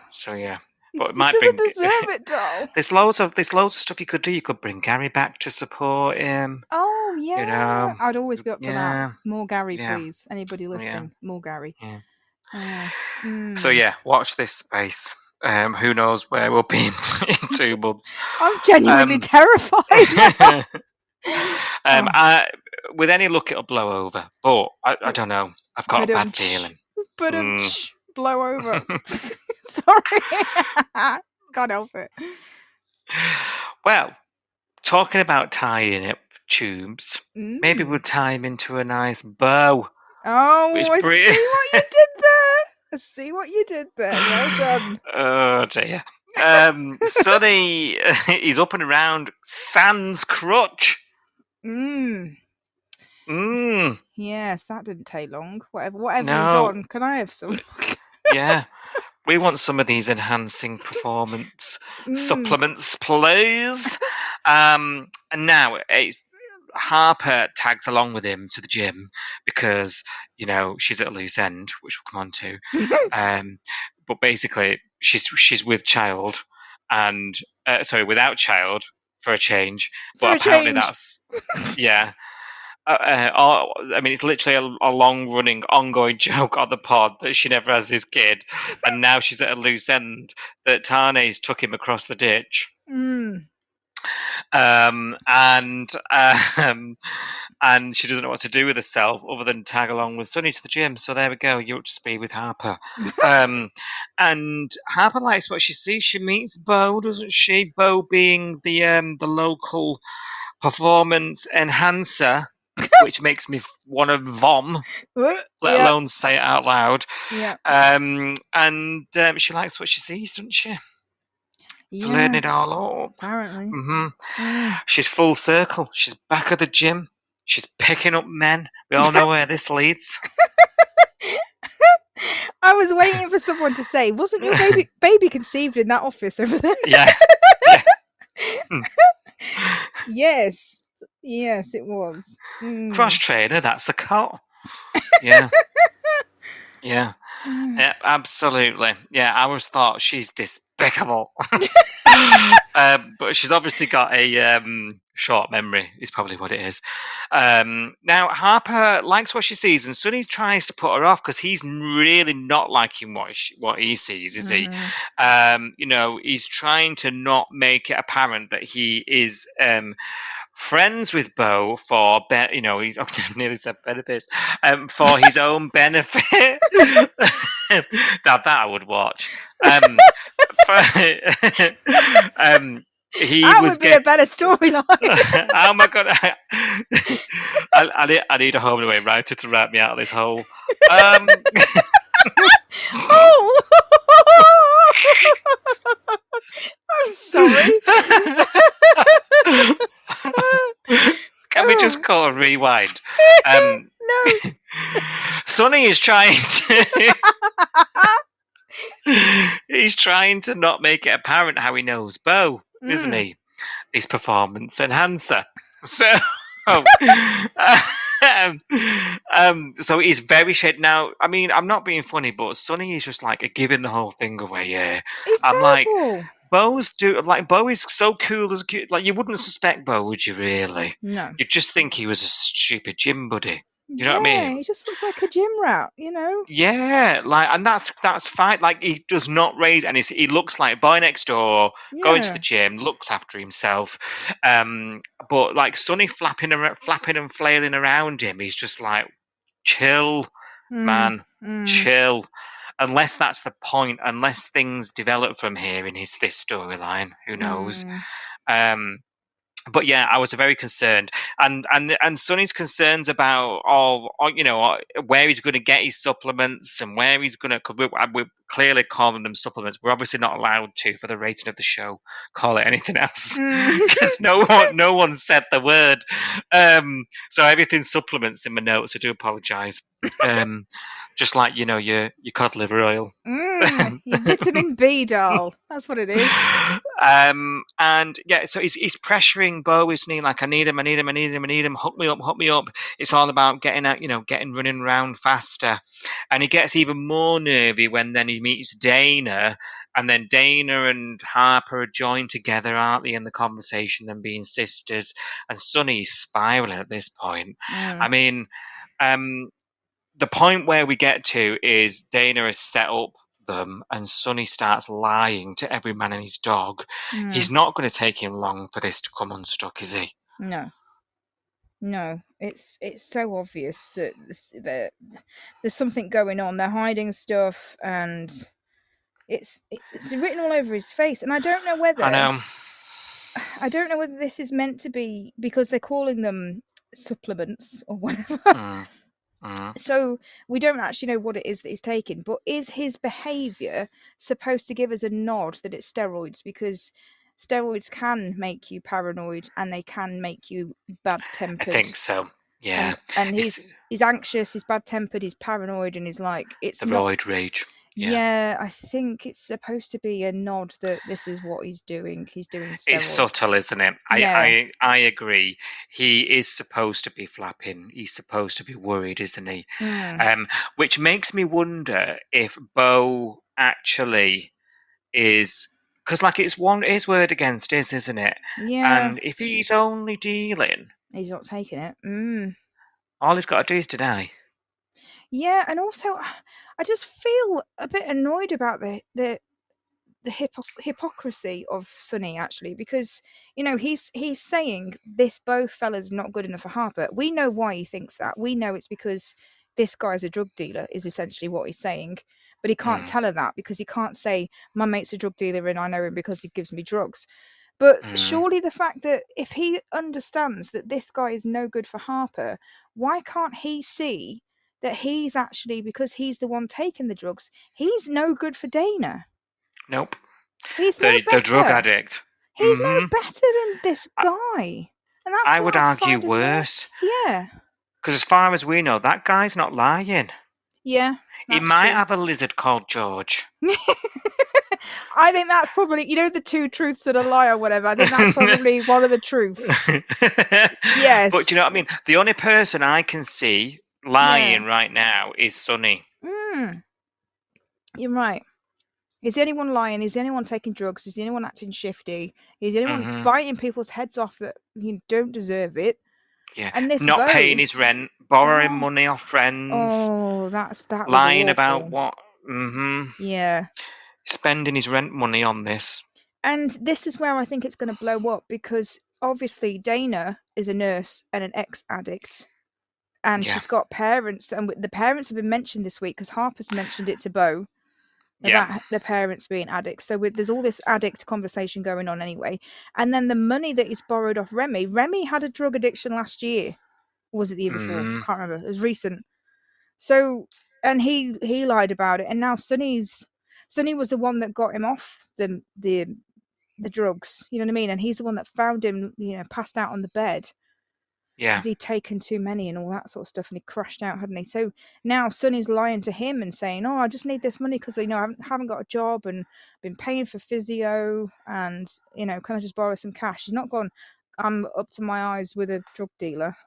So yeah. But it might doesn't deserve it, doll. There's loads of stuff you could do. You could bring Gary back to support him. Oh yeah, you know, I'd always be up for that. More Gary, please. Anybody listening, more Gary. So watch this space. Who knows where we'll be in 2 months? I'm genuinely terrified. with any luck, it'll blow over. But I don't know. I've got a bad feeling. But blow over. Sorry. Can't help it. Well, talking about tying up tubes, maybe we'll tie him into a nice bow. Oh, I see what you did there. Well done. Oh dear. Sonny, he's up and around sans crutch. Yes, that didn't take long. Whatever was on. Can I have some? Yeah. We want some of these enhancing performance supplements, please. And now Harper tags along with him to the gym because, she's at a loose end, which we'll come on to. But basically, she's with child and, without child for a change. But apparently that's, yeah. It's literally a long-running, ongoing joke on the pod that she never has his kid, and now she's at a loose end that Tane's took him across the ditch. And she doesn't know what to do with herself other than tag along with Sonny to the gym. So there we go. You're up to speed with Harper. And Harper likes what she sees. She meets Beau, doesn't she? Beau being the local performance enhancer, which makes me want to vom, let alone say it out loud. Yeah. And she likes what she sees, doesn't she? Yeah. Learning it all up. Apparently. She's full circle. She's back at the gym. She's picking up men. We all know where this leads. I was waiting for someone to say, wasn't your baby conceived in that office over there? Yeah. Yes, it was. Cross trainer, that's the cot. Yeah. Yeah. Yeah, absolutely. Yeah, I always thought she's despicable. But she's obviously got a short memory, is probably what it is. Now, Harper likes what she sees, and Sonny tries to put her off because he's really not liking what he sees, is he? He's trying to not make it apparent that he is friends with Beau for he's nearly said benefits for his own benefit. Now that I would watch. That would be a better storyline. Oh my god! I need a home and away writer to write me out of this hole. I'm sorry. Can we just call a rewind? No. Sonny is trying to. He's trying to not make it apparent how he knows Beau, isn't he? His performance enhancer. So, so he's very shady. Now, I mean, I'm not being funny, but Sonny is just like giving the whole thing away. Yeah, I'm terrible. like, Beau is so cool as cute. Like, you wouldn't suspect Beau, would you? Really? No. You'd just think he was a stupid gym buddy. You know what I mean? He just looks like a gym rat, Yeah, and that's fine. Like, he does not raise any. He looks like boy next door, going to the gym, looks after himself. But like Sonny flapping and flailing around him, he's just like, chill, man, chill. Unless that's the point, unless things develop from here in this storyline, who knows? But yeah, I was very concerned, and Sonny's concerns about where he's going to get his supplements and where he's going to. We're clearly calling them supplements. We're obviously not allowed to, for the rating of the show, call it anything else because no one said the word. So everything's supplements in my notes. I do apologise. Just like your cod liver oil, your vitamin B, doll. That's what it is. And yeah, so he's pressuring Beau, isn't he? Like, I need him. Hook me up. It's all about getting out, getting running around faster. And he gets even more nervy when then he meets Dana, and then Dana and Harper are joined together, aren't they, in the conversation, them being sisters. And Sonny's spiraling at this point. I mean, the point where we get to is Dana has set up them and Sonny starts lying to every man and his dog. He's not going to take him long for this to come unstuck, is he? No. No, it's so obvious that there's something going on. They're hiding stuff, and it's written all over his face. And I don't know I know. whether this is meant to be because they're calling them supplements or whatever. So we don't actually know what it is that he's taking. But is his behaviour supposed to give us a nod that it's steroids? Because steroids can make you paranoid and they can make you bad-tempered. I think so. Yeah. And he's anxious, he's bad-tempered, he's paranoid, and he's like, it's the not roid rage. Yeah, I think it's supposed to be a nod that this is what he's doing. He's doing steroids. It's subtle, isn't it? Yeah. I agree. He is supposed to be flapping. He's supposed to be worried, isn't he? Which makes me wonder if Beau actually is, because like it's his word against his, isn't it? Yeah. And if he's only dealing, he's not taking it. all he's got to do is deny. Yeah, and also, I just feel a bit annoyed about the hypocrisy of Sonny, actually, because he's saying this Beau fella's not good enough for Harper. We know why he thinks that. We know it's because this guy's a drug dealer, is essentially what he's saying. But he can't tell her that because he can't say my mate's a drug dealer and I know him because he gives me drugs. But surely the fact that if he understands that this guy is no good for Harper, why can't he see that he's actually, because he's the one taking the drugs, he's no good for Dana? Nope. He's no better. The drug addict. He's no better than this guy. And that's I what would argue worse. Yeah. Because as far as we know, that guy's not lying. Yeah. He might have a lizard called George. I think that's probably, the two truths and a lie or whatever. I think that's probably one of the truths. Yes. But do you know what I mean? The only person I can see lying right now is Sonny. You're right. Is anyone lying? Is anyone taking drugs? Is anyone acting shifty? Is anyone biting people's heads off that don't deserve it? Yeah. And this not paying his rent, borrowing money off friends. Oh, that lying was about what? Yeah. Spending his rent money on this. And this is where I think it's going to blow up, because obviously Dana is a nurse and an ex-addict. And she's got parents, and the parents have been mentioned this week because Harper's mentioned it to Beau about the parents being addicts. So there's all this addict conversation going on anyway. And then the money that he's borrowed off Remy had a drug addiction last year. Or was it the year before? I can't remember. It was recent. So, and he lied about it. And now Sonny was the one that got him off the drugs. You know what I mean? And he's the one that found him, passed out on the bed. Yeah. Because he'd taken too many and all that sort of stuff, and he crashed out, hadn't he? So now Sonny's lying to him and saying, "Oh, I just need this money because I haven't got a job and been paying for physio, and can I just borrow some cash?" He's not gone, "I'm up to my eyes with a drug dealer."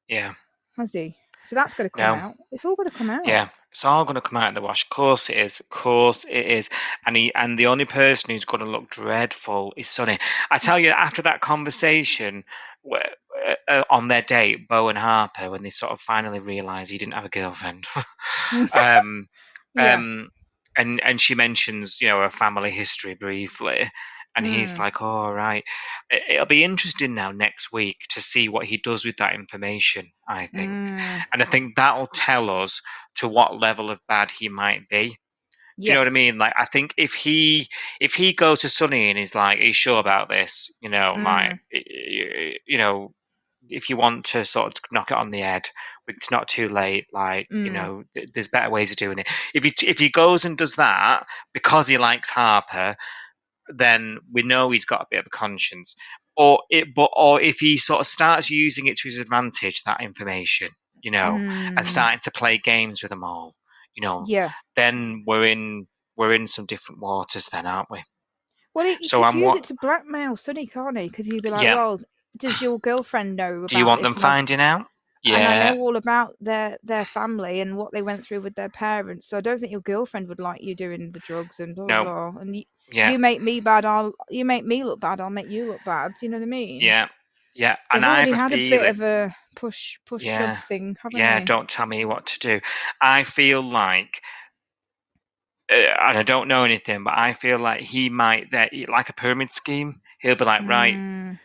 Yeah. Has he? So that's going to come out. It's all going to come out. Yeah, it's all going to come out in the wash. Of course it is. Of course it is. And the only person who's going to look dreadful is Sonny. I tell you, after that conversation on their date, Beau and Harper, when they sort of finally realised he didn't have a girlfriend, and she mentions, her family history briefly. And he's like, "Oh, right." It'll be interesting now next week to see what he does with that information, I think. And I think that'll tell us to what level of bad he might be. Do you know what I mean? Like, I think if he goes to Sonny and he's like, "Are you sure about this? If you want to sort of knock it on the head, it's not too late. Like, there's better ways of doing it." If he goes and does that because he likes Harper, then we know he's got a bit of a conscience. Or if he sort of starts using it to his advantage, that information, and starting to play games with them all, then we're in some different waters then, aren't we? Well, he could use it to blackmail Sonny, can't he? Because he'd be like, "Well, does your girlfriend know about this?" Do you want them finding out? Yeah. And I know all about their family and what they went through with their parents. So I don't think your girlfriend would like you doing the drugs and blah blah. And you make me bad, you make me look bad, I'll make you look bad. Do you know what I mean? Yeah. Yeah. They've already had a bit of a push shove thing, haven't they? Yeah, don't tell me what to do. I feel like, and I don't know anything, but I feel like he might, like a pyramid scheme. He'll be like, "Right,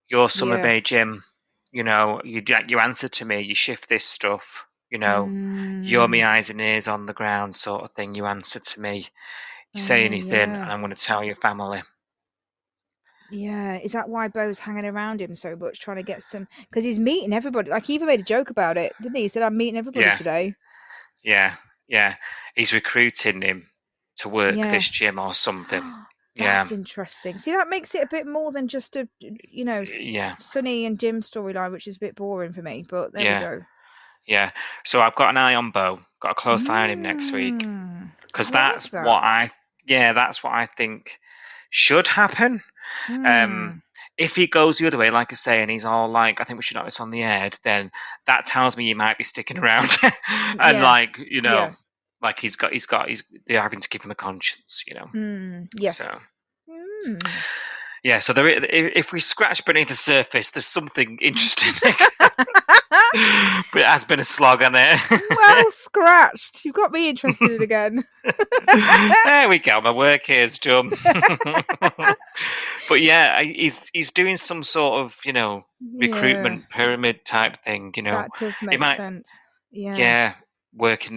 your summer bay gym, you answer to me, you shift this stuff, you're my eyes and ears on the ground sort of thing. You answer to me, you say anything, and I'm going to tell your family. Yeah, is that why Beau's hanging around him so much, trying to get some? Because he's meeting everybody. Like, he even made a joke about it, didn't he? He said, "I'm meeting everybody today." Yeah, he's recruiting him to work this gym or something. That's interesting. See, that makes it a bit more than just a, Sonny and Jim storyline, which is a bit boring for me. But there we go. Yeah. So I've got an eye on Beau. Got a close eye on him next week, because that's what I think should happen. If he goes the other way, like I say, and he's all like, "I think we should have this on the air," then that tells me he might be sticking around, and like they're having to give him a conscience, Yes. So. Yeah, so if we scratch beneath the surface, there's something interesting. But it has been a slog on it. Well scratched. You've got me interested again. There we go. My work here is done. But yeah, he's doing some sort of, recruitment pyramid type thing. That does make sense. Yeah. Yeah, working.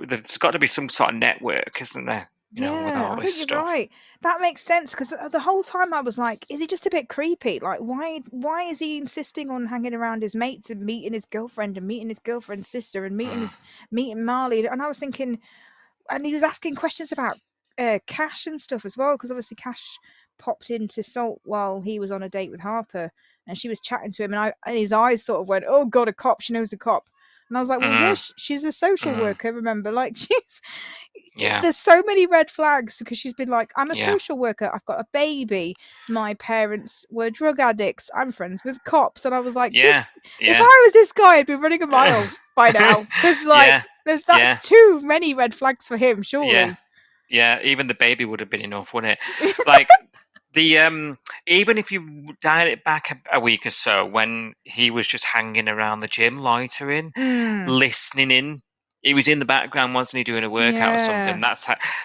There's got to be some sort of network, isn't there? With all I this think stuff. you're right. That makes sense, because the whole time I was like, is he just a bit creepy? Like, why is he insisting on hanging around his mates and meeting his girlfriend and meeting his girlfriend's sister and meeting Marley? And I was thinking, and he was asking questions about Cash and stuff as well, because obviously Cash popped into Salt while he was on a date with Harper, and she was chatting to him, and his eyes sort of went, "Oh God, a cop! She knows a cop." And I was like, well, yeah, she's a social worker, remember? Like, there's so many red flags, because she's been like, "I'm a social worker. I've got a baby. My parents were drug addicts. I'm friends with cops." And I was like, if I was this guy, I'd be running a mile by now. Because, that's too many red flags for him, surely. Yeah, even the baby would have been enough, wouldn't it? Like, even if you dial it back a week or so, when he was just hanging around the gym, loitering, listening in, he was in the background, wasn't he, doing a workout or something?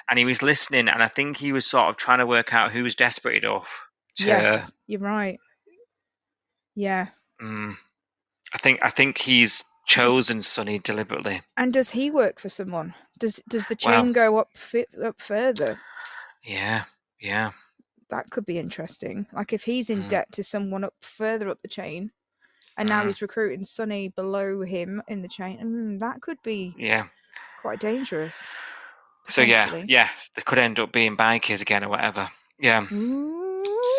And he was listening, and I think he was sort of trying to work out who was desperate enough to. Yes, you're right. Yeah. I think he's chosen Sonny deliberately. And does he work for someone? Does the chain go up further? Yeah. That could be interesting. Like, if he's in debt to someone further up the chain, and now he's recruiting Sonny below him in the chain, that could be quite dangerous. So they could end up being bikies again or whatever. Yeah. Ooh.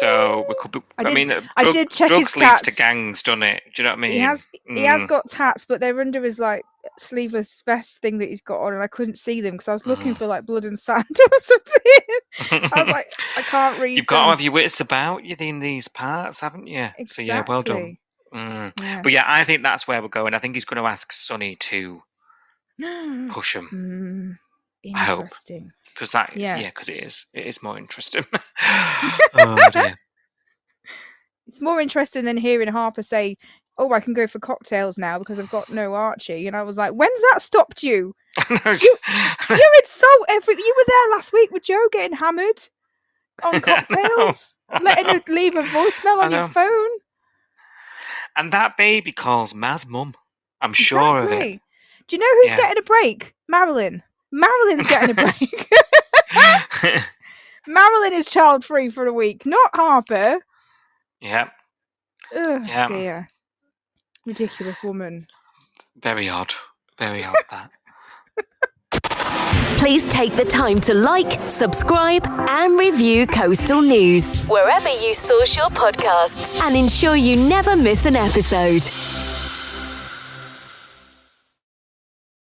So we could be. I did check his tats. Leads to gangs, doesn't it? Do you know what I mean? He has got tats, but they're under his sleeveless vest thing that he's got on, and I couldn't see them because I was looking for blood and sand or something. I was like, I can't read. You've got to have your wits about you in these parts, haven't you? Exactly. So well done. Yes. But I think that's where we're going. I think he's going to ask Sonny to push him. Interesting. Because because it is more interesting. Oh dear. It's more interesting than hearing Harper say, "Oh, I can go for cocktails now because I've got no Archie." And I was like, when's that stopped you? You insult everything. You were there last week with Joe getting hammered on cocktails, letting her leave a voicemail on your phone. And that baby calls Maz mum. I'm sure of it. Do you know who's getting a break? Marilyn. Marilyn's getting a break. Marilyn is child-free for a week, not Harper. Yeah. Ugh, dear. Ridiculous woman. Very odd. Very odd, that. Please take the time to like, subscribe, and review Coastal News wherever you source your podcasts, and ensure you never miss an episode.